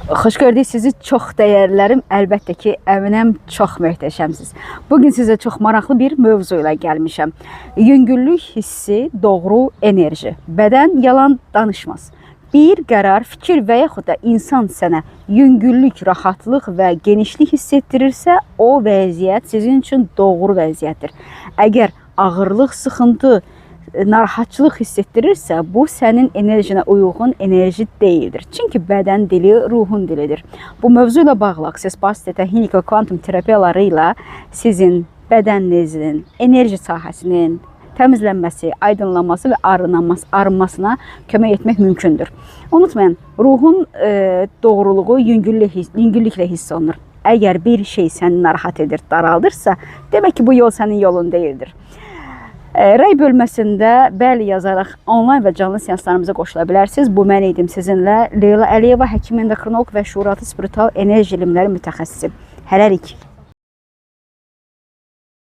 Xoş gördük sizi, çox dəyərlərim. Əlbəttə ki, əminəm çox möhtəşəmsiniz. Bugün sizə çox maraqlı bir mövzu ilə gəlmişəm. Yüngüllük hissi, doğru enerji. Bədən yalan danışmaz. Bir qərar, fikir və yaxud da insan sənə yüngüllük, rahatlıq və genişlik hiss etdirirsə, o vəziyyət sizin üçün doğru vəziyyətdir. Əgər ağırlıq, sıxıntı, narahatçılıq hiss etdirirsə, bu sənin enerjinə uyğun enerji deyildir. Çünki bədən dili ruhun dilidir. Bu mövzu ilə bağlı Access texnik və kvantum terapiyaları ilə sizin bədəninizin, enerji sahəsinin təmizlənməsi, aydınlanması və arınmasına kömək etmək mümkündür. Unutmayın, ruhun doğruluğu yüngüllüklə hiss olunur. Əgər bir şey səni narahat edir, daraldırsa, demək ki, bu yol sənin yolun deyildir. Rəy bölməsində bəli yazaraq onlayn və canlı seanslarımıza qoşula bilərsiniz. Bu mən idim sizinlə. Leyla Əliyeva, həkim endokrinoloq və şuuraltı spiritual enerji elmləri mütəxəssisi. Hələlik.